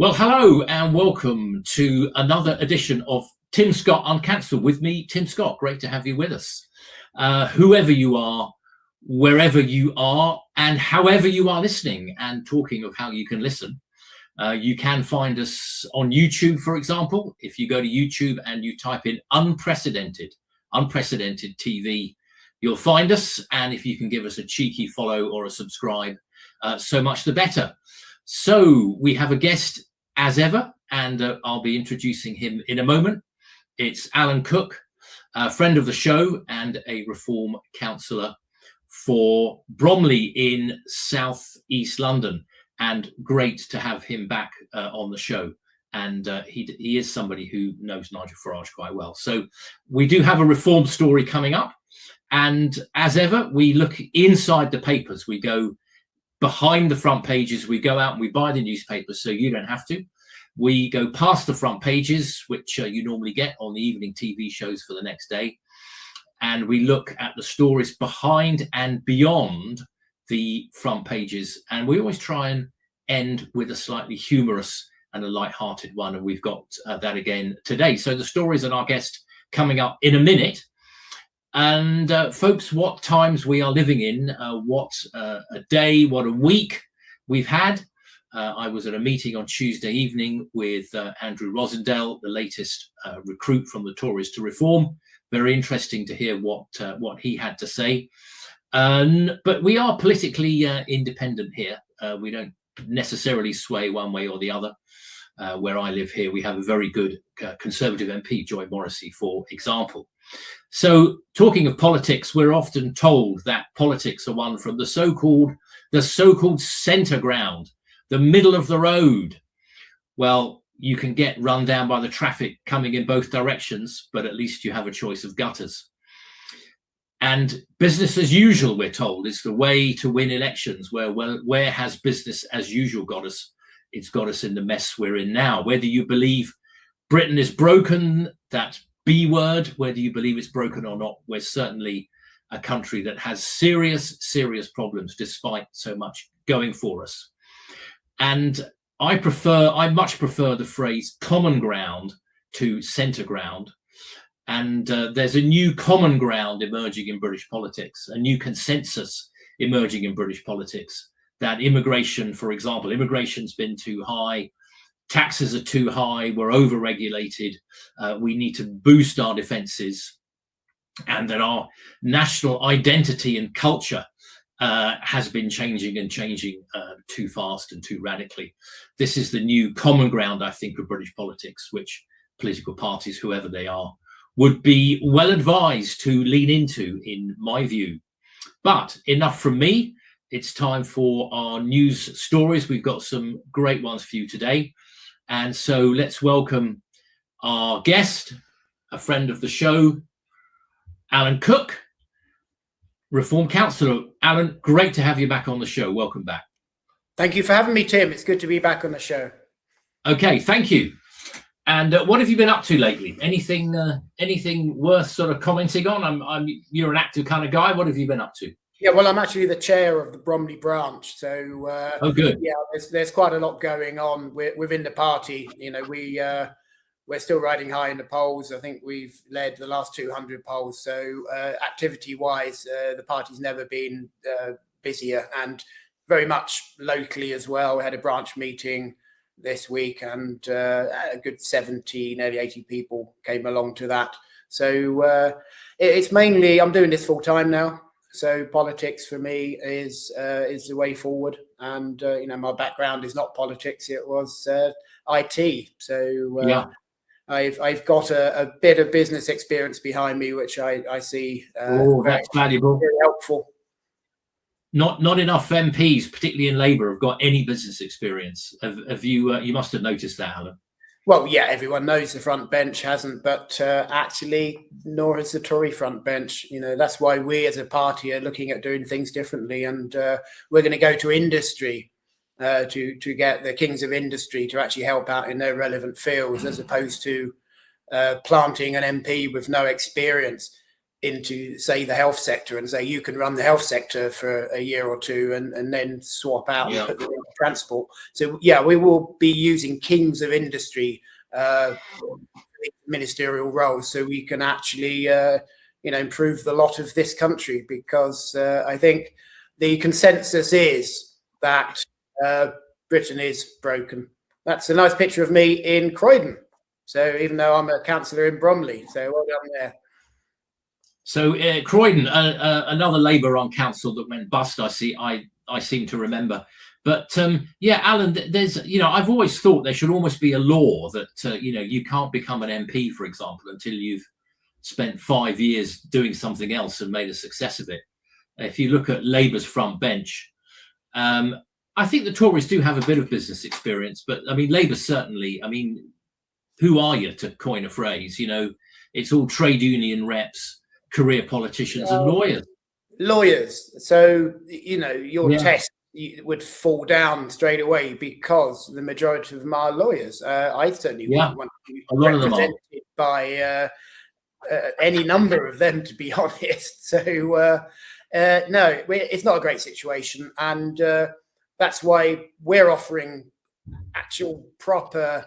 Well, hello and welcome to another edition of Tim Scott Uncancelled with me, Tim Scott. Great to have you with us. Whoever you are, wherever you are, and however you are listening. And talking of how you can listen, you can find us on YouTube, for example. If you go to YouTube and you type in unprecedented TV, you'll find us. And if you can give us a cheeky follow or a subscribe, so much the better. So we have a guest as ever, and I'll be introducing him in a moment. It's Alan Cook, a friend of the show and a Reform councillor for Bromley in South East London. And great to have him back on the show. And he is somebody who knows Nigel Farage quite well. So we do have a Reform story coming up. And as ever, we look inside the papers. We go behind the front pages. We go out and we buy the newspapers so you don't have to. We go past the front pages, which you normally get on the evening TV shows for the next day. And we look at the stories behind and beyond the front pages. And we always try and end with a slightly humorous and a light-hearted one. And we've got that again today. So the stories and our guest coming up in a minute. And folks, what times we are living in, what a day, what a week we've had. I was at a meeting on Tuesday evening with Andrew Rosendale, the latest recruit from the Tories to Reform. Very interesting to hear what he had to say. But we are politically independent here. We don't necessarily sway one way or the other. Where I live here, we have a very good Conservative MP, Joy Morrissey, for example. So talking of politics, we're often told that politics are won from the so-called centre ground, the middle of the road. Well, you can get run down by the traffic coming in both directions, but at least you have a choice of gutters. And business as usual, we're told, is the way to win elections. Where has business as usual got us? It's got us in the mess we're in now. Whether you believe Britain is broken, that B word, whether you believe it's broken or not, we're certainly a country that has serious problems despite so much going for us. And I much prefer the phrase common ground to centre ground. And there's a new common ground emerging in British politics, a new consensus emerging in British politics. That immigration, for example, immigration's been too high, taxes are too high, we're over-regulated, we need to boost our defences, and that our national identity and culture has been changing too fast and too radically. This is the new common ground, I think, of British politics, which political parties, whoever they are, would be well advised to lean into, in my view. But enough from me. It's time for our news stories. We've got some great ones for you today. And so let's welcome our guest, a friend of the show, Alan Cook, Reform councillor. Alan, great to have you back on the show. Welcome back. Thank you for having me, Tim. It's good to be back on the show. Okay, thank you. And what have you been up to lately? Anything worth sort of commenting on? You're an active kind of guy. What have you been up to? Yeah, well, I'm actually the chair of the Bromley branch, so oh, good. Yeah, there's quite a lot going on within the party. You know, we're still riding high in the polls. I think we've led the last 200 polls. So activity-wise, the party's never been busier, and very much locally as well. We had a branch meeting this week, and a good 70, nearly 80 people came along to that. So it's mainly, I'm doing this full time now. So politics for me is the way forward, and you know, my background is not politics; it was IT. So yeah. I've got a bit of business experience behind me, which I see that's valuable, very helpful. Not enough MPs, particularly in Labour, have got any business experience. Have you? You must have noticed that, Alan. Well, yeah, everyone knows the front bench hasn't, but actually, nor has the Tory front bench. You know, that's why we as a party are looking at doing things differently, and we're going to go to industry to get the kings of industry to actually help out in their relevant fields, as opposed to planting an MP with no experience. into, say, the health sector and say you can run the health sector for a year or two and then swap out and put them into transport. So yeah, we will be using kings of industry ministerial roles so we can actually improve the lot of this country, because I think the consensus is that Britain is broken. That's a nice picture of me in Croydon. So even though I'm a councillor in Bromley, so well done there. So Croydon, another Labour Uncancelled that went bust. I seem to remember. But yeah, Alan, there's I've always thought there should almost be a law that you can't become an MP, for example, until you've spent 5 years doing something else and made a success of it. If you look at Labour's front bench, I think the Tories do have a bit of business experience, but I mean, Labour certainly. I mean, who are you, to coin a phrase? It's all trade union reps, career politicians, and lawyers. Lawyers. So your test would fall down straight away, because the majority of them are lawyers. I certainly wouldn't want to be represented by any number of them, to be honest. So no, it's not a great situation, and that's why we're offering actual proper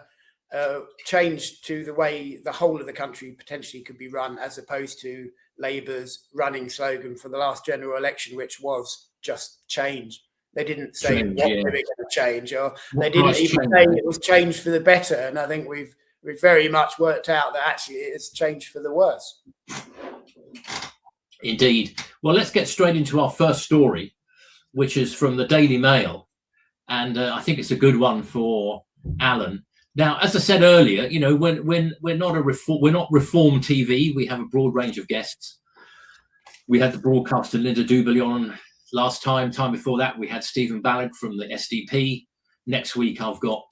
change to the way the whole of the country potentially could be run, as opposed to Labour's running slogan for the last general election, which was just change. They didn't say what they were going to change, or they didn't even say it was changed for the better. And I think we've very much worked out that actually it's changed for the worse. Indeed. Well, let's get straight into our first story, which is from the Daily Mail, and I think it's a good one for Alan. Now, as I said earlier, when we're not Reform TV. We have a broad range of guests. We had the broadcaster Linda Doobally on last time. Time before that, we had Stephen Ballard from the SDP. Next week, I've got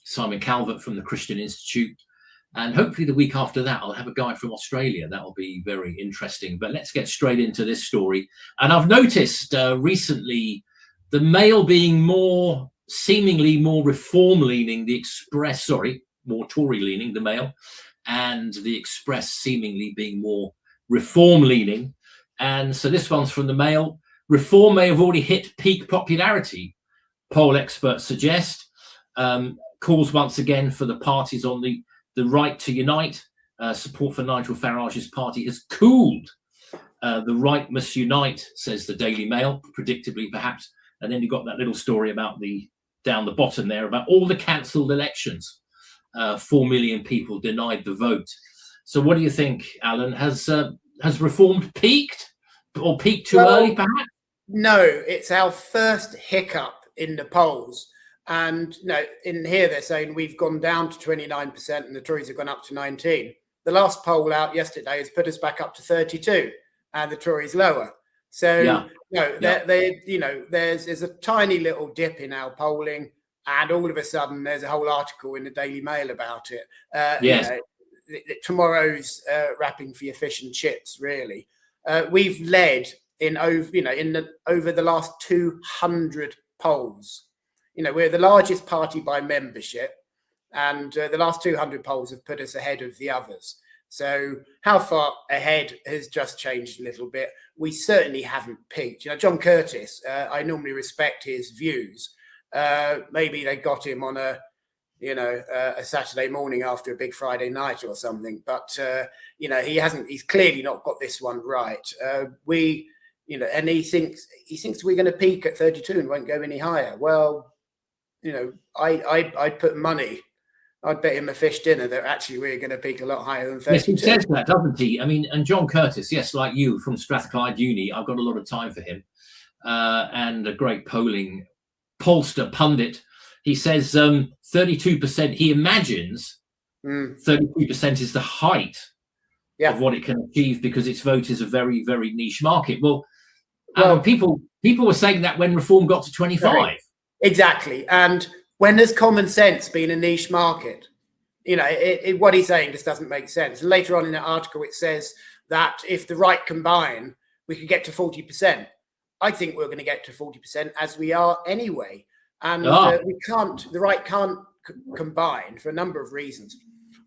Simon Calvert from the Christian Institute. And hopefully the week after that, I'll have a guy from Australia. That'll be very interesting. But let's get straight into this story. And I've noticed recently the Mail being seemingly more reform-leaning, more Tory-leaning, the Mail, and the Express seemingly being more reform-leaning. And so this one's from the Mail. Reform may have already hit peak popularity, poll experts suggest. Calls once again for the parties on the right to unite. Support for Nigel Farage's party has cooled. The right must unite, says the Daily Mail, predictably perhaps. And then you've got that little story about down the bottom there about all the cancelled elections. 4 million people denied the vote. So what do you think, Alan? Has Reform peaked, or peaked too early, perhaps? No, it's our first hiccup in the polls. And in here they're saying we've gone down to 29% and the Tories have gone up to 19%. The last poll out yesterday has put us back up to 32%, and the Tories lower. So there's a tiny little dip in our polling, and all of a sudden there's a whole article in the Daily Mail about it. Tomorrow's wrapping for your fish and chips. Really, we've led over the last 200 polls. We're the largest party by membership, and the last 200 polls have put us ahead of the others. So how far ahead has just changed a little bit. We certainly haven't peaked. John Curtis, I normally respect his views. Maybe they got him on a Saturday morning after a big Friday night or something. But, he hasn't, he's clearly not got this one right. And he thinks we're going to peak at 32 and won't go any higher. Well, I'd put money. I'd bet him a fish dinner that actually we're going to peak a lot higher than 32. Yes, he says that, doesn't he? I mean, and John Curtis, yes, like you, from Strathclyde Uni, I've got a lot of time for him, and a great pollster pundit. He says 32%, he imagines 32% is the height of what it can achieve, because its vote is a very, very niche market. Well, people were saying that when Reform got to 25. Right. Exactly. And when there's common sense being a niche market, what he's saying just doesn't make sense. And later on in that article, it says that if the right combine, we could get to 40%. I think we're going to get to 40% as we are anyway. And the right can't combine for a number of reasons.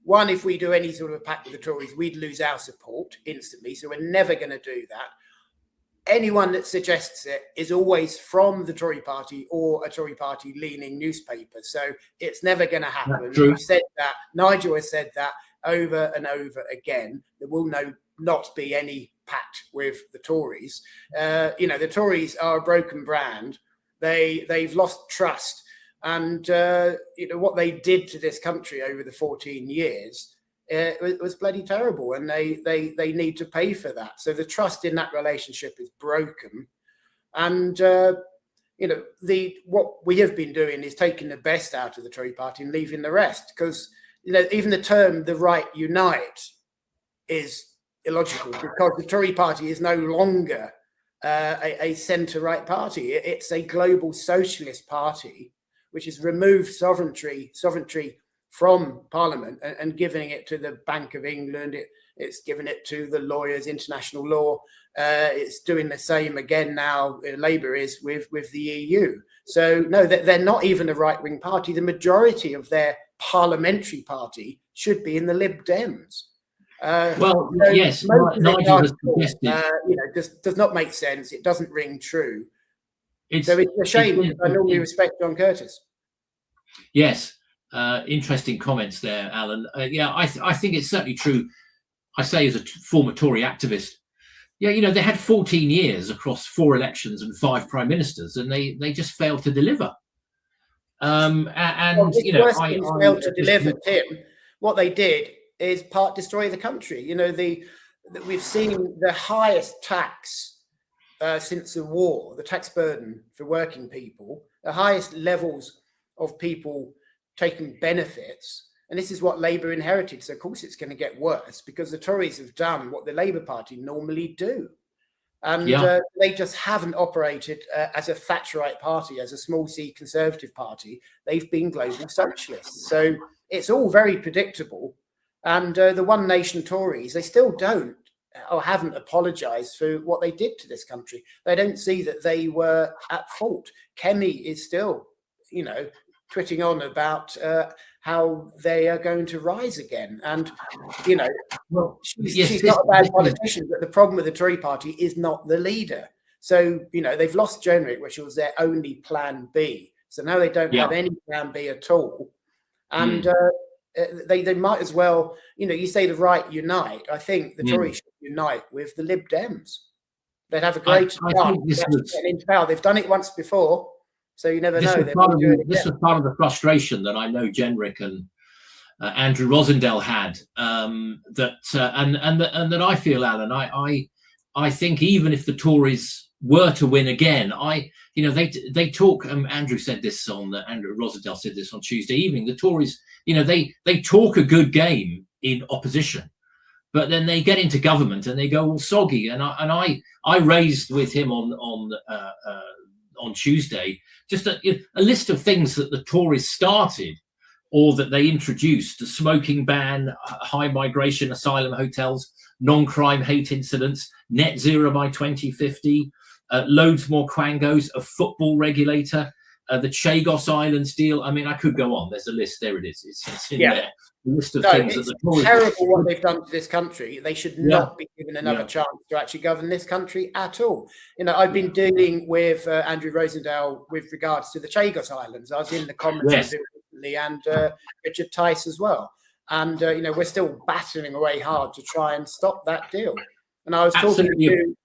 one, if we do any sort of a pact with the Tories, we'd lose our support instantly. So we're never going to do that. Anyone that suggests it is always from the Tory party or a Tory party leaning newspaper. So it's never going to happen. We've said that. Nigel has said that over and over again. There will not be any pact with the Tories. The Tories are a broken brand. They've lost trust. And, what they did to this country over the 14 years, it was bloody terrible, and they need to pay for that. So the trust in that relationship is broken, and what we have been doing is taking the best out of the Tory party and leaving the rest, because even the term "the right unite" is illogical, because the Tory party is no longer a centre-right party. It's a global socialist party, which has removed sovereignty from Parliament and giving it to the Bank of England. It's given it to the lawyers, international law. It's doing the same again now. Labour is with the EU. So no, they're not even a right-wing party. The majority of their parliamentary party should be in the Lib Dems. Yes, Nigel has suggested. Does not make sense. It doesn't ring true. So it's a shame. I normally respect John Curtis. Yes. Interesting comments there, Alan. I think it's certainly true. I say, as a former Tory activist, they had 14 years across 4 elections and 5 prime ministers, and they just failed to deliver. Failed to deliver, Tim. What they did is destroy the country. We've seen the highest tax since the war, the tax burden for working people, the highest levels of people taking benefits, and this is what Labour inherited. So of course it's going to get worse, because the Tories have done what the Labour Party normally do, and they just haven't operated as a Thatcherite party, as a small c Conservative party. They've been global socialists. So it's all very predictable. And the One Nation Tories, they still don't or haven't apologised for what they did to this country. They don't see that they were at fault. Kemi is still, twitting on about how they are going to rise again. And, she's not a bad politician, but the problem with the Tory party is not the leader. So, they've lost Jenrick, which was their only plan B. So now they don't have any plan B at all. And they might as well, you say the right unite. I think the Tories should unite with the Lib Dems. They'd have a great chance into power. They've done it once before. So you never know. This was part of the frustration that I know Jenrick and Andrew Rosendale had. That I feel, Alan. I think even if the Tories were to win again, they talk. Andrew said this Andrew Rosendale said this on Tuesday evening. The Tories, they talk a good game in opposition, but then they get into government and they go all soggy. And I raised with him on Tuesday just a list of things that the Tories started or that they introduced: the smoking ban, high migration asylum hotels, non-crime hate incidents, net zero by 2050, loads more quangos, a football regulator, the Chagos Islands deal. I mean, I could go on. There's a list. There it is. It's in there. A list of things that the Tories. It's terrible what they've done to this country. They should not be given another chance to actually govern this country at all. I've been dealing with Andrew Rosendale with regards to the Chagos Islands. I was in the comments recently, and Richard Tice as well. And we're still battling away hard to try and stop that deal. And I was talking to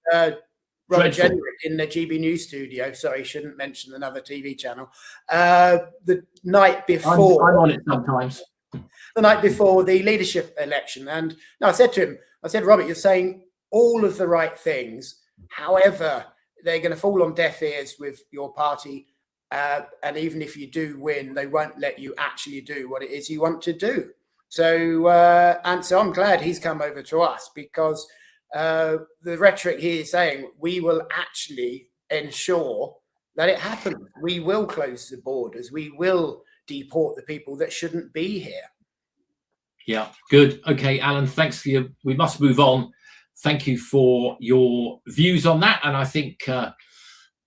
Robert Jenrick in the GB News studio. Sorry, shouldn't mention another TV channel. The night before, I'm on it sometimes. The night before the leadership election, and I said to him, Robert, you're saying all of the right things. However, they're going to fall on deaf ears with your party, and even if you do win, they won't let you actually do what it is you want to do. So I'm glad he's come over to us, because the rhetoric he is saying, we will actually ensure that it happens. We will close the borders. We will deport the people that shouldn't be here. Yeah, good. Okay, Alan, thanks for your. We must move on. Thank you for your views on that. And I think,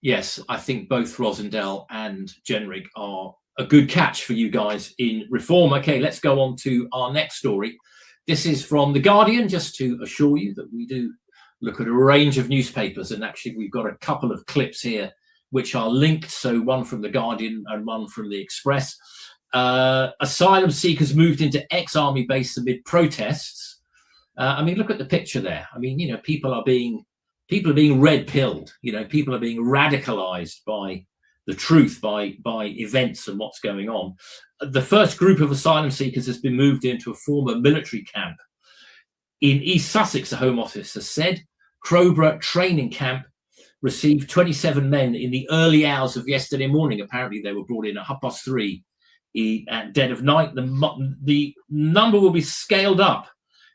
yes, I think both Rosendale and Jenrick are a good catch for you guys in reform. Okay, let's go on to our next story. This is from The Guardian, just to assure you that we do look at a range of newspapers, and actually we've got a couple of clips here which are linked, so one from The Guardian and one from The Express. Asylum seekers moved into ex-army base amid protests. I mean, look at the picture there. I mean, you know, people are being red pilled. You know, people are being radicalized by the truth, by events and what's going on. The first group of asylum seekers has been moved into a former military camp in East Sussex, the Home Office has said. Crowborough training camp received 27 men in the early hours of yesterday morning. Apparently they were brought in at 3:30 at dead of night. The number will be scaled up.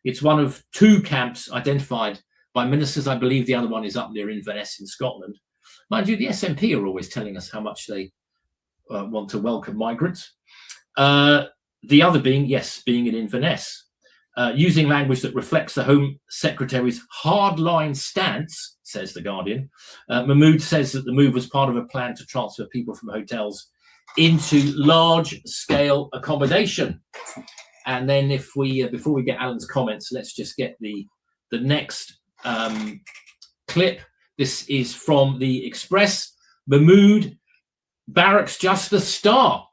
It's one of two camps identified by ministers. I believe the other one is up near Inverness in Scotland. Mind you, the SNP are always telling us how much they want to welcome migrants. The other being in Inverness. Using language that reflects the Home Secretary's hardline stance, says The Guardian. Mahmood says that the move was part of a plan to transfer people from hotels into large-scale accommodation. And then if we, before we get Alan's comments, let's just get the next clip. This is from The Express. Mahmood barracks just the start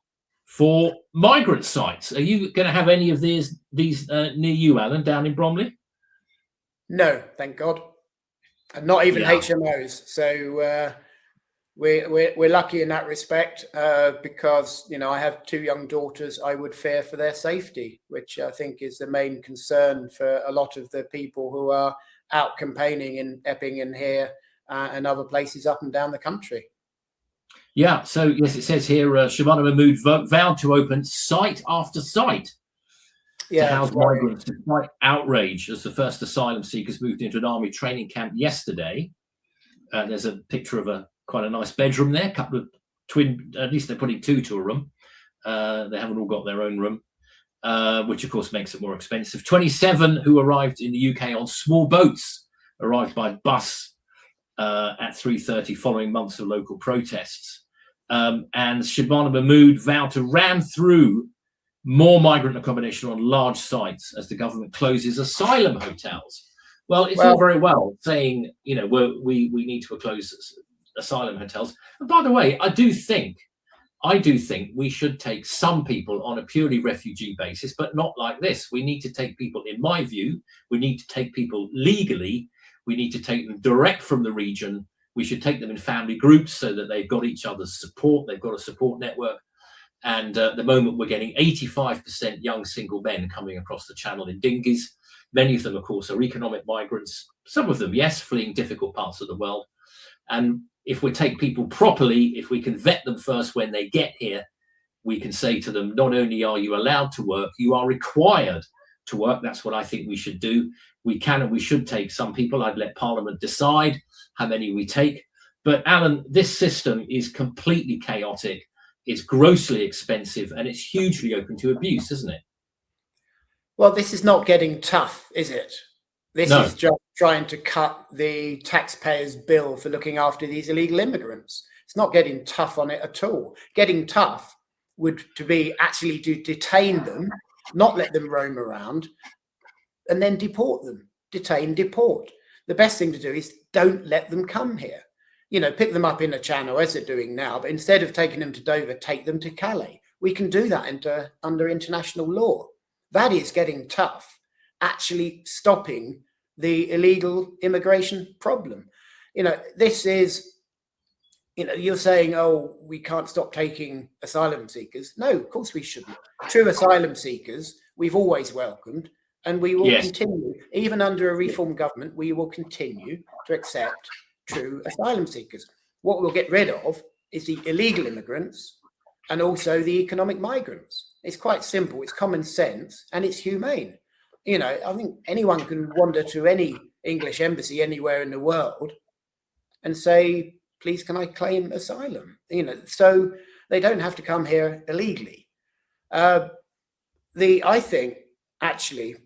for migrant sites. Are you going to have any of these near you, Alan, down in Bromley? No, thank God, and not even HMOs. So we're lucky in that respect, because I have two young daughters. I would fear for their safety, which I think is the main concern for a lot of the people who are out campaigning in Epping and here and other places up and down the country. Yeah, so yes, it says here, Shabana Mahmood vowed to open site after site to house migrants, despite outrage as the first asylum seekers moved into an army training camp yesterday. There's a picture of quite a nice bedroom there, a couple of twin, at least they're putting two to a room. They haven't all got their own room, which of course makes it more expensive. 27 who arrived in the UK on small boats arrived by bus at 3:30 following months of local protests. And Shabana Mahmood vowed to ram through more migrant accommodation on large sites as the government closes asylum hotels. Well, it's all very well saying, we need to close asylum hotels. And by the way, I do think we should take some people on a purely refugee basis, but not like this. We need to take people, in my view, we need to take people legally. We need to take them direct from the region. We should take them in family groups so that they've got each other's support. They've got a support network. And at the moment, we're getting 85% young single men coming across the channel in dinghies. Many of them, of course, are economic migrants. Some of them, yes, fleeing difficult parts of the world. And if we take people properly, if we can vet them first when they get here, we can say to them, not only are you allowed to work, you are required to work. That's what I think we should do. We can and we should take some people. I'd let Parliament decide how many we take. But Alan, this system is completely chaotic. It's grossly expensive and it's hugely open to abuse, isn't it? Well, this is not getting tough, is it? This is just trying to cut the taxpayers' bill for looking after these illegal immigrants. It's not getting tough on it at all. Getting tough would to be actually to detain them, not let them roam around, and then deport them. Detain, deport. The best thing to do is don't let them come here. Pick them up in the Channel as they're doing now, but instead of taking them to Dover, take them to Calais. We can do that under international law. That is getting tough, actually stopping the illegal immigration problem. This is, you're saying, oh, we can't stop taking asylum seekers. No, of course we shouldn't. True asylum seekers, we've always welcomed, and we will continue, even under a reform government, we will continue to accept true asylum seekers. What we'll get rid of is the illegal immigrants and also the economic migrants. It's quite simple. It's common sense and it's humane. I think anyone can wander to any English embassy anywhere in the world and say, please, can I claim asylum? So they don't have to come here illegally. I think actually,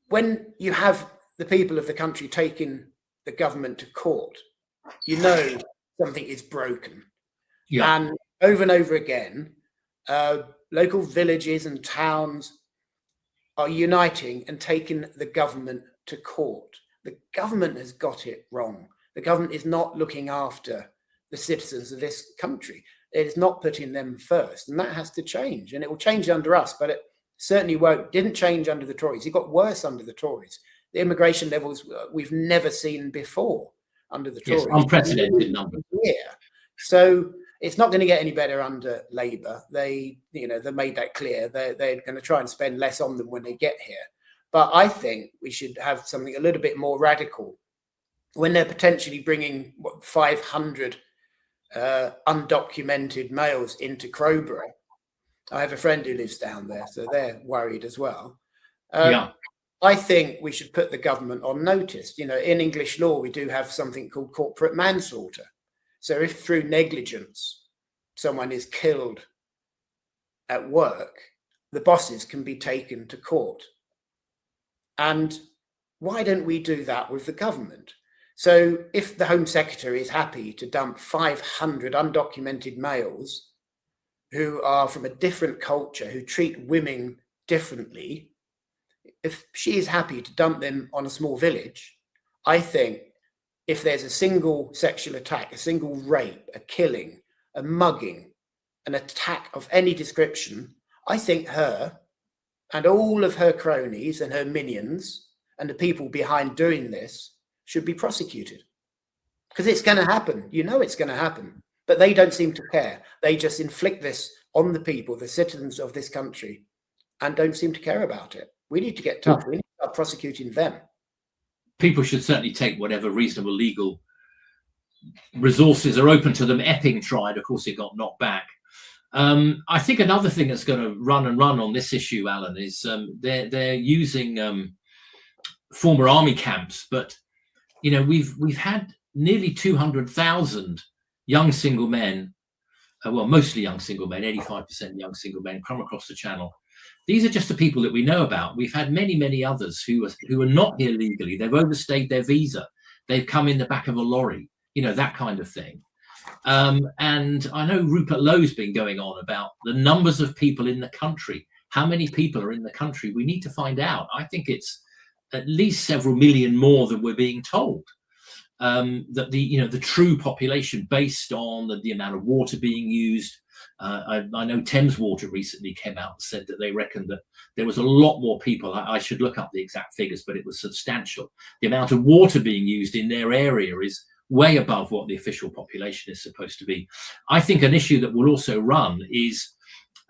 when you have the people of the country taking the government to court, something is broken. And over and over again, local villages and towns are uniting and taking the government to court. The government has got it wrong. The government is not looking after the citizens of this country. It is not putting them first, and that has to change. And it will change under us, but it certainly didn't change under the Tories. It got worse under the Tories. The immigration levels we've never seen before under the Tories. Yes, unprecedented number. Yeah. So it's not going to get any better under Labour. They made that clear. They're going to try and spend less on them when they get here. But I think we should have something a little bit more radical when they're potentially bringing 500 undocumented males into Crowborough. I have a friend who lives down there, so they're worried as well. Yeah. I think we should put the government on notice. In English law, we do have something called corporate manslaughter. So if through negligence someone is killed at work, the bosses can be taken to court. And why don't we do that with the government? So if the Home Secretary is happy to dump 500 undocumented males who are from a different culture, who treat women differently, if she is happy to dump them on a small village, I think if there's a single sexual attack, a single rape, a killing, a mugging, an attack of any description, I think her and all of her cronies and her minions and the people behind doing this should be prosecuted. Because it's going to happen. It's going to happen. But they don't seem to care. They just inflict this on the people, the citizens of this country, and don't seem to care about it. We need to get tough. We need to start prosecuting them. People should certainly take whatever reasonable legal resources are open to them. Epping tried, of course, it got knocked back. I think another thing that's going to run on this issue, Alan, is they're using former army camps, but we've had nearly 200,000 young single men, mostly young single men, 85% young single men, come across the Channel. These are just the people that we know about. We've had many others who are not here legally. They've overstayed their visa. They've come in the back of a lorry, that kind of thing. And I know Rupert Lowe's been going on about the numbers of people in the country. How many people are in the country? We need to find out. I think it's at least several million more than we're being told. That the true population, based on the amount of water being used. I know Thames Water recently came out and said that they reckoned that there was a lot more people. I should look up the exact figures, but it was substantial. The amount of water being used in their area is way above what the official population is supposed to be. I think an issue that will also run is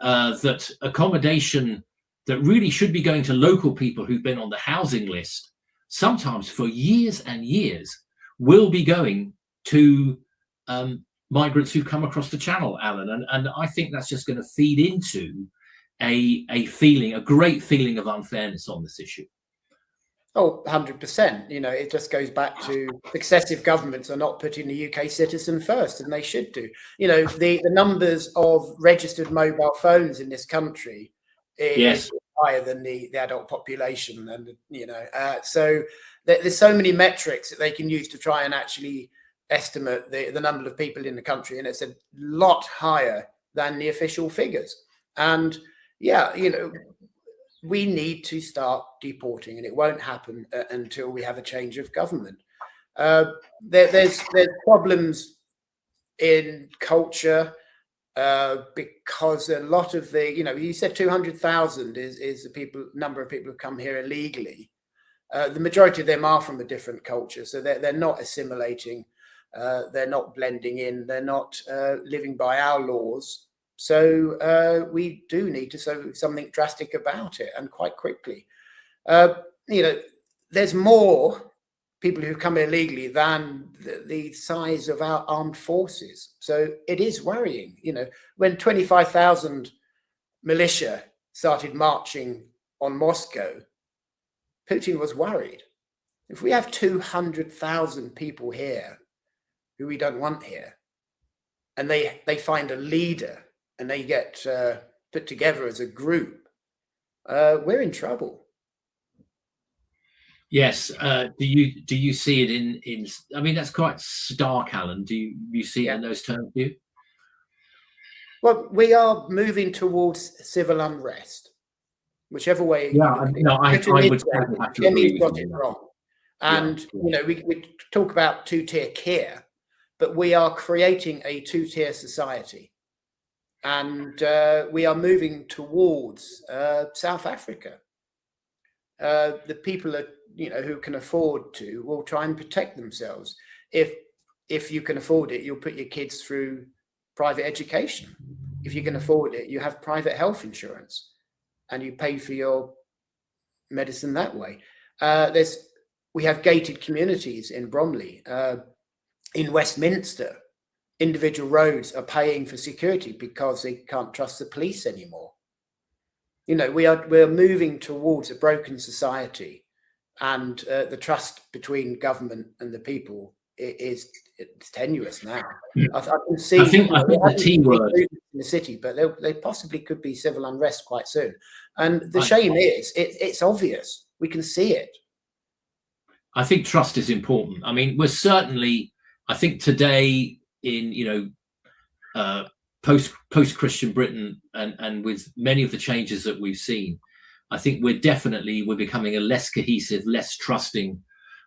that accommodation that really should be going to local people who've been on the housing list, sometimes for years and years, will be going to migrants who've come across the Channel, Alan. And I think that's just going to feed into a great feeling of unfairness on this issue. Oh, 100%. It just goes back to successive governments are not putting the UK citizen first, and they should do. The numbers of registered mobile phones in this country is higher than the adult population. And, so there's so many metrics that they can use to try and actually estimate the number of people in the country. And it's a lot higher than the official figures. And we need to start deporting, and it won't happen until we have a change of government. There's problems in culture because a lot of you said 200,000 is the number of people who come here illegally. The majority of them are from a different culture, so they're not assimilating, they're not blending in, they're not living by our laws. So we do need to do something drastic about it, and quite quickly. There's more people who come illegally than the size of our armed forces. So it is worrying. When 25,000 militia started marching on Moscow, Putin was worried. If we have 200,000 people here who we don't want here, and they find a leader and they get put together as a group, we're in trouble. Yes. Do you see it in? I mean, that's quite stark, Alan. Do you see it in those terms? Do you? Well, we are moving towards civil unrest, whichever way. Yeah, I would have to agree got with it you. wrong. And, you know, we talk about two-tier care, but we are creating a two-tier society. And we are moving towards South Africa. The people that, you know, who can afford to will try and protect themselves. If you can afford it, you'll put your kids through private education. If you can afford it, you have private health insurance and you pay for your medicine that way. We have gated communities in Bromley. In Westminster, individual roads are paying for security because they can't trust the police anymore. You know, we're moving towards a broken society, and the trust between government and the people it's tenuous now. I can see. I think the T word in the city, but they possibly could be civil unrest quite soon. And the shame is, it's obvious. We can see it. I think trust is important. I mean, we're certainly, I think today in, you know, post-Christian Britain and with many of the changes that we've seen, I think we're becoming a less cohesive, less trusting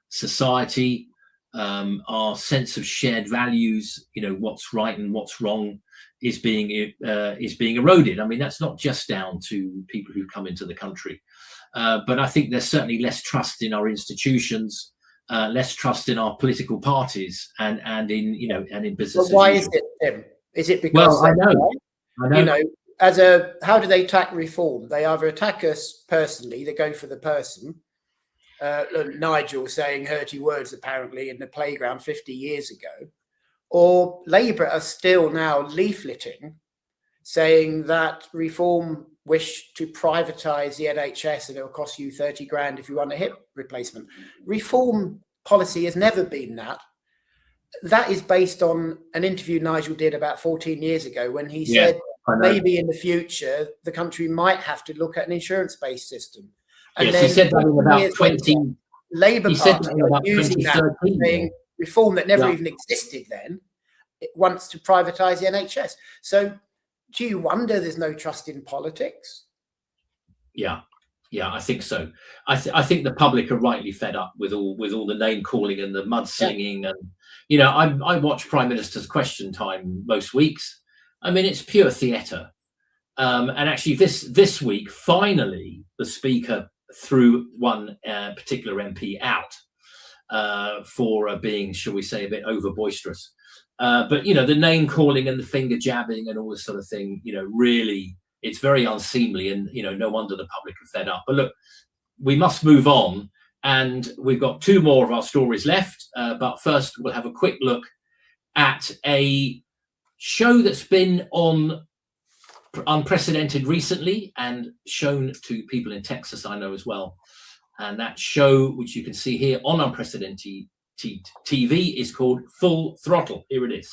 society. Our sense of shared values, you know, what's right and what's wrong, is being eroded. I mean, that's not just down to people who come into the country. But I think there's certainly less trust in our institutions, less trust in our political parties, and in, you know, and in business. But why is it, Tim? Is it because I know. You know, how do they attack reform? They either attack us personally, they go for the person. Nigel saying hurty words apparently in the playground 50 years ago, or Labour are still now leafleting saying that reform wish to privatise the NHS and it will cost you 30 grand if you want a hip replacement. Reform policy has never been that. That is based on an interview Nigel did about 14 years ago when he said maybe in the future the country might have to look at an insurance-based system. And yes, he said that in about 20. Labour Party are using that, saying reform that never even existed then, it wants to privatise the NHS. So do you wonder there's no trust in politics? Yeah, I think so. I think the public are rightly fed up with all the name calling and the mudslinging, and you know, I watch Prime Minister's Question Time most weeks. I mean, it's pure theatre. And actually, this week, finally, the Speaker threw one particular MP out for being, shall we say, a bit over boisterous. But you know, the name calling and the finger jabbing and all this sort of thing, you know, really, it's very unseemly, and you know, no wonder the public are fed up. But look, we must move on, and we've got two more of our stories left. But first, we'll have a quick look at a show that's been on Unprecedented recently and shown to people in Texas, I know, as well. And that show, which you can see here on Unprecedented TV, is called Full Throttle. Here it is.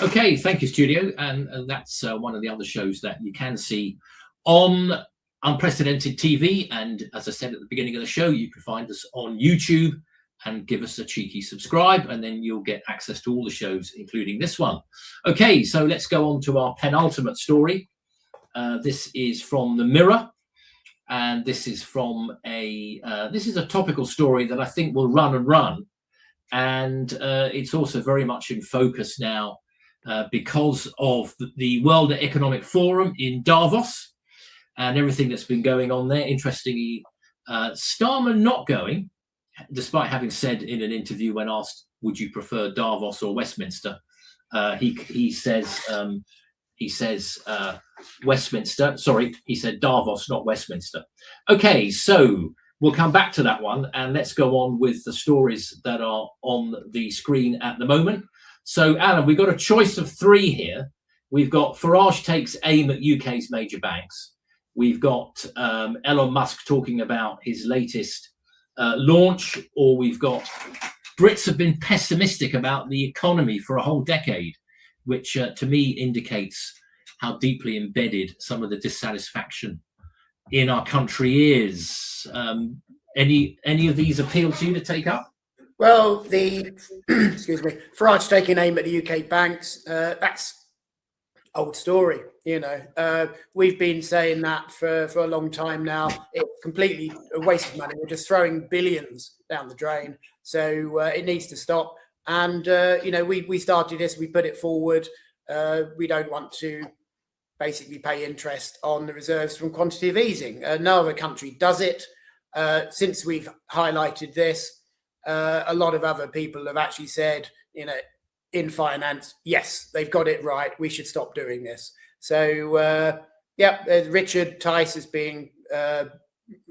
Okay, thank you, Studio. And that's one of the other shows that you can see on Unprecedented TV. And as I said at the beginning of the show, you can find us on YouTube and give us a cheeky subscribe, and then you'll get access to all the shows, including this one. Okay, so let's go on to our penultimate story. This is from the Mirror, and this is from this is a topical story that I think will run and run. And it's also very much in focus now because of the World Economic Forum in Davos and everything that's been going on there. Interestingly, Starmer not going, despite having said in an interview when asked, would you prefer Davos or Westminster? He says Westminster. Sorry, he said Davos, not Westminster. Okay, so we'll come back to that one, and let's go on with the stories that are on the screen at the moment. So, Alan, we've got a choice of three here. We've got Farage takes aim at UK's major banks. We've got Elon Musk talking about his latest launch, or we've got Brits have been pessimistic about the economy for a whole decade, which to me indicates how deeply embedded some of the dissatisfaction in our country is. Any of these appeal to you to take up? Well, the excuse me, Farage taking aim at the UK banks, that's old story. We've been saying that for a long time now. It's completely a waste of money. We're just throwing billions down the drain. So it needs to stop. And we started this. We put it forward. We don't want to basically pay interest on the reserves from quantitative easing. No other country does it. Since we've highlighted this, a lot of other people have actually said, in finance, yes, they've got it right. We should stop doing this. So, Richard Tice is being,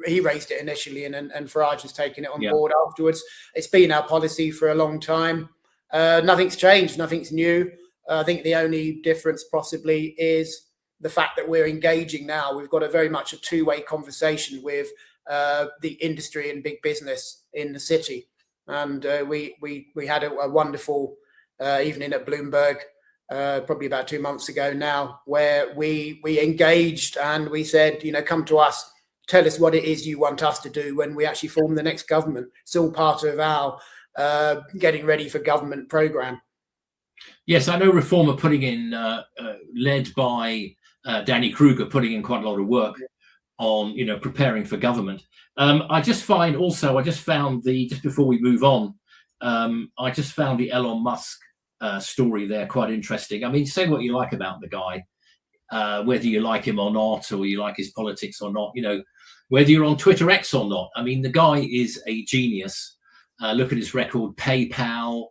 he raised it initially, and Farage has taken it on board afterwards. It's been our policy for a long time. Nothing's changed. Nothing's new. I think the only difference possibly is the fact that we're engaging now. We've got a very much a two-way conversation with the industry and big business in the city. And we had a wonderful evening at Bloomberg probably about 2 months ago now, where we engaged and we said, come to us, tell us what it is you want us to do when we actually form the next government. It's all part of our getting ready for government program. Yes, I know Reform are putting in, led by Danny Kruger, putting in quite a lot of work on, preparing for government. I just found just before we move on, I just found the Elon Musk story there quite interesting. I mean, say what you like about the guy, whether you like him or not, or you like his politics or not, whether you're on Twitter X or not. I mean, the guy is a genius. Look at his record: PayPal,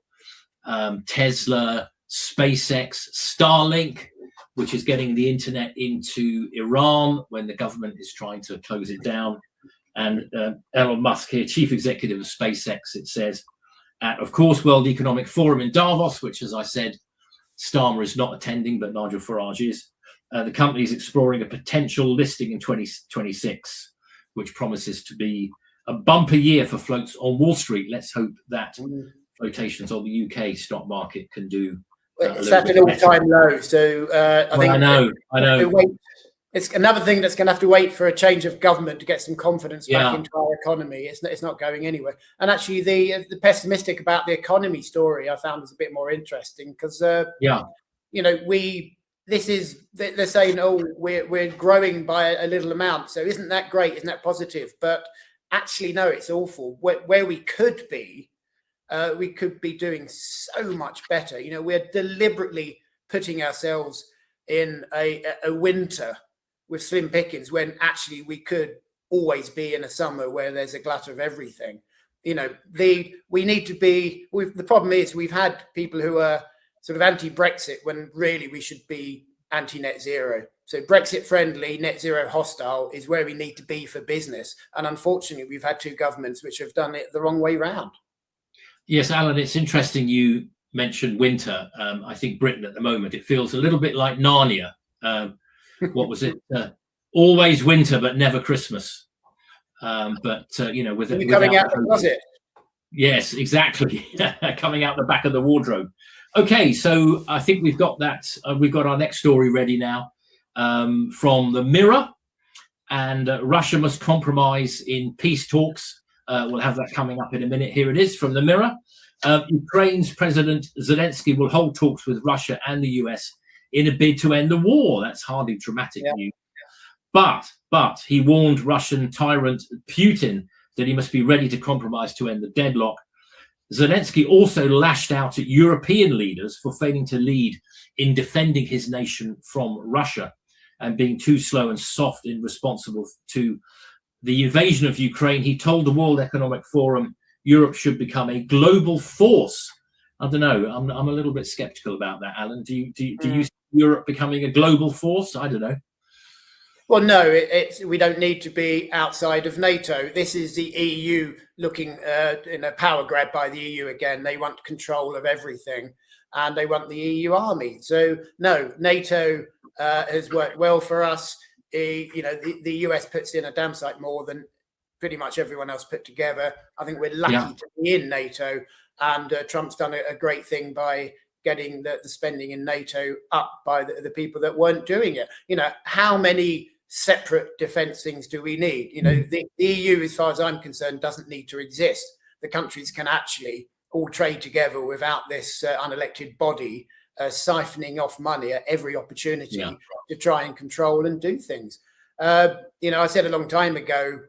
Tesla, SpaceX, Starlink, which is getting the internet into Iran when the government is trying to close it down. And Elon Musk here, chief executive of SpaceX, it says, at, of course, World Economic Forum in Davos, which, as I said, Starmer is not attending, but Nigel Farage is. The company is exploring a potential listing in 2026, which promises to be a bumper year for floats on Wall Street. Let's hope that flotations on the UK stock market can do. It's at an all-time low. So I know. It's another thing that's going to have to wait for a change of government to get some confidence back into our economy. It's not going anywhere. And actually, the pessimistic about the economy story I found was a bit more interesting because they're saying, oh, we're growing by a little amount. So isn't that great? Isn't that positive? But actually, no, it's awful. Where we could be doing so much better. We're deliberately putting ourselves in a winter with slim pickings when actually we could always be in a summer where there's a glut of everything. The problem is we've had people who are sort of anti-Brexit when really we should be anti-net zero. So Brexit friendly, net zero hostile is where we need to be for business. And unfortunately, we've had two governments which have done it the wrong way round. Yes, Alan, it's interesting you mentioned winter. I think Britain at the moment, it feels a little bit like Narnia. What was it? Always winter, but never Christmas. With coming out the closet. Yes, exactly. Coming out the back of the wardrobe. Okay, so I think we've got that. We've got our next story ready now from the Mirror, and Russia must compromise in peace talks. We'll have that coming up in a minute. Here it is from the Mirror. Ukraine's President Zelensky will hold talks with Russia and the US in a bid to end the war. That's hardly dramatic news. But he warned Russian tyrant Putin that he must be ready to compromise to end the deadlock. Zelensky also lashed out at European leaders for failing to lead in defending his nation from Russia and being too slow and soft in responsible to the invasion of Ukraine. He told the World Economic Forum Europe should become a global force I don't know. I'm a little bit skeptical about that, Alan. Do you see Europe becoming a global force? I don't know. Well, no, we don't need to be outside of NATO. This is the EU looking in a power grab by the EU again. They want control of everything, and they want the EU army. So no, NATO has worked well for us. The US puts in a damn sight more than pretty much everyone else put together. I think we're lucky to be in NATO, and Trump's done a great thing by getting the spending in NATO up by the people that weren't doing it. How many separate defence things do we need? The EU, as far as I'm concerned, doesn't need to exist. The countries can actually all trade together without this unelected body siphoning off money at every opportunity to try and control and do things. I said a long time ago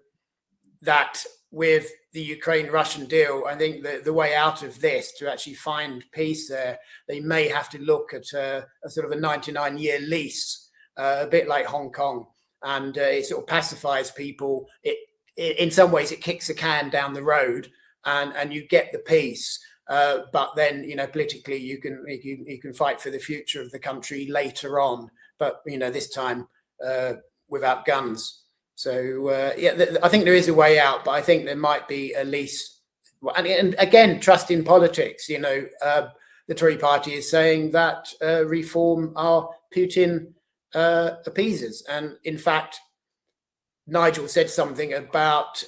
that with the Ukraine-Russian deal, I think the way out of this, to actually find peace there, they may have to look at a sort of a 99-year lease, a bit like Hong Kong. And it sort of pacifies people. In some ways, it kicks a can down the road, and you get the peace. But then, politically, you can fight for the future of the country later on. But this time without guns. So I think there is a way out. But I think there might be at least, and again, trust in politics. The Tory party is saying that reform are Putin appeasers, and in fact Nigel said something about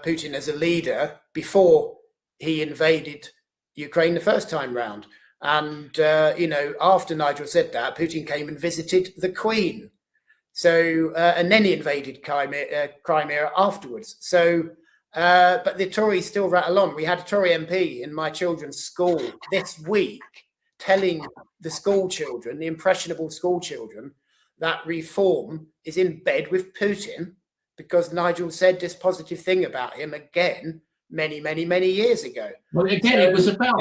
Putin as a leader before he invaded Ukraine the first time round, and after Nigel said that, Putin came and visited the Queen, so and then he invaded Crimea afterwards. So but the Tories still rattle on. We had a Tory MP in my children's school this week telling the school children, the impressionable school children, that reform is in bed with Putin because Nigel said this positive thing about him again many, many, many years ago. Well, again, it was about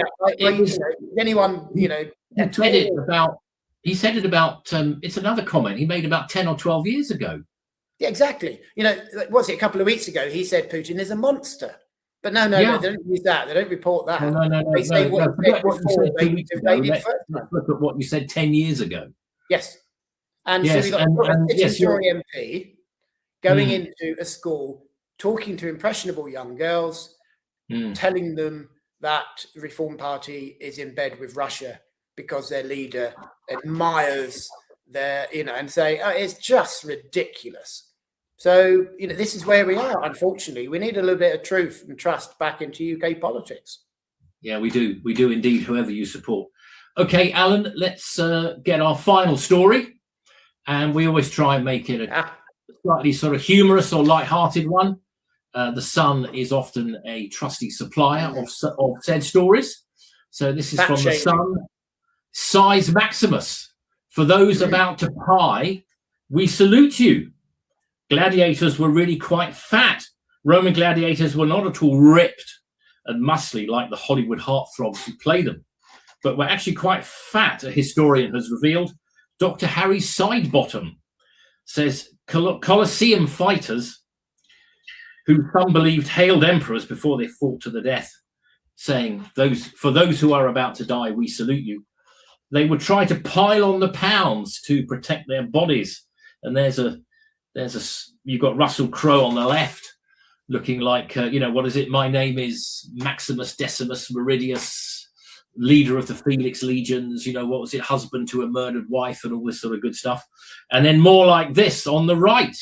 anyone, He said it about. It's another comment he made about 10 or 12 years ago. Yeah, exactly. Was it a couple of weeks ago? He said Putin is a monster. But no, they don't use that. They don't report that. No. They say what you said before they invaded first. Let's look at what you said 10 years ago. Yes. And yes, so we've got a Tory MP going into a school, talking to impressionable young girls, telling them that the Reform Party is in bed with Russia because their leader admires their, and say, it's just ridiculous. So, this is where we are, unfortunately. We need a little bit of truth and trust back into UK politics. Yeah, we do. We do indeed, whoever you support. Okay, Alan, let's get our final story. And we always try and make it a slightly sort of humorous or light-hearted one. The Sun is often a trusty supplier of said stories. So this is from the Sun. Size Maximus. For those about to pie, we salute you. Gladiators were really quite fat. Roman gladiators were not at all ripped and muscly like the Hollywood heartthrobs who play them, but were actually quite fat, a historian has revealed. Dr. Harry Sidebottom says Colosseum fighters, who some believed hailed emperors before they fought to the death, saying, for those who are about to die, we salute you. They would try to pile on the pounds to protect their bodies. And you've got Russell Crowe on the left, looking like, what is it? My name is Maximus Decimus Meridius, leader of the Felix Legions, what was it, husband to a murdered wife and all this sort of good stuff. And then more like this on the right.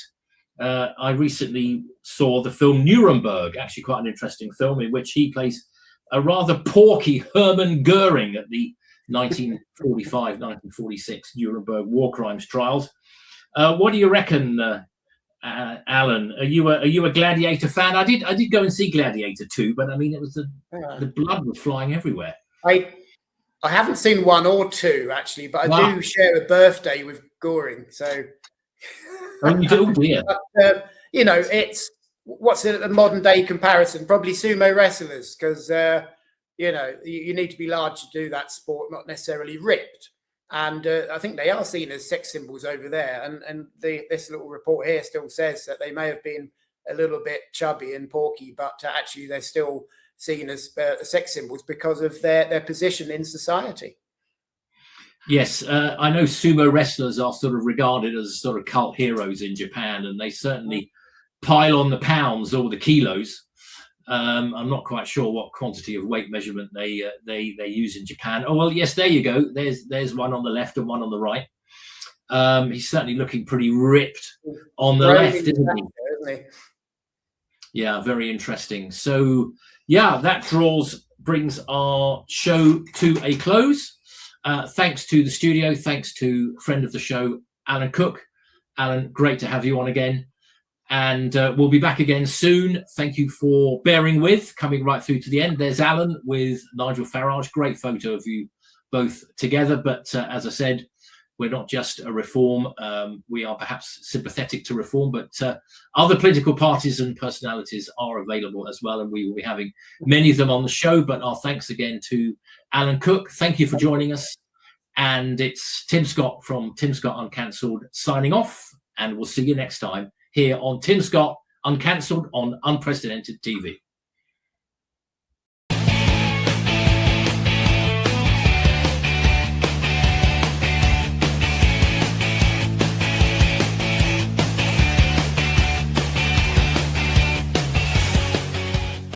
I recently saw the film Nuremberg, actually quite an interesting film in which he plays a rather porky Hermann Goering at the 1945-1946 Nuremberg war crimes trials. What do you reckon, Alan? Are you a Gladiator fan? I did go and see Gladiator 2, but I mean, it was the blood was flying everywhere. I haven't seen 1 or 2 actually, but I do share a birthday with Goring. So, oh, you do, dear. But, it's what's a modern day comparison? Probably sumo wrestlers, because you need to be large to do that sport, not necessarily ripped. And I think they are seen as sex symbols over there. And this little report here still says that they may have been a little bit chubby and porky, but actually they're still seen as sex symbols because of their position in society. Yes, I know sumo wrestlers are sort of regarded as sort of cult heroes in Japan, and they certainly pile on the pounds or the kilos. I'm not quite sure what quantity of weight measurement they use in Japan. Oh well, yes, there you go. There's one on the left and one on the right. He's certainly looking pretty ripped on the left, isn't he? Yeah, very interesting. So yeah, that brings our show to a close. Thanks to the studio, thanks to friend of the show, Alan Cook. Alan, great to have you on again. And we'll be back again soon. Thank you for bearing with, coming right through to the end. There's Alan with Nigel Farage. Great photo of you both together. But as I said, we're not just a reform. We are perhaps sympathetic to reform, but other political parties and personalities are available as well. And we will be having many of them on the show. But our thanks again to Alan Cook. Thank you for joining us. And it's Tim Scott from Tim Scott Uncancelled signing off. And we'll see you next time here on Tim Scott Uncancelled on Unprecedented TV.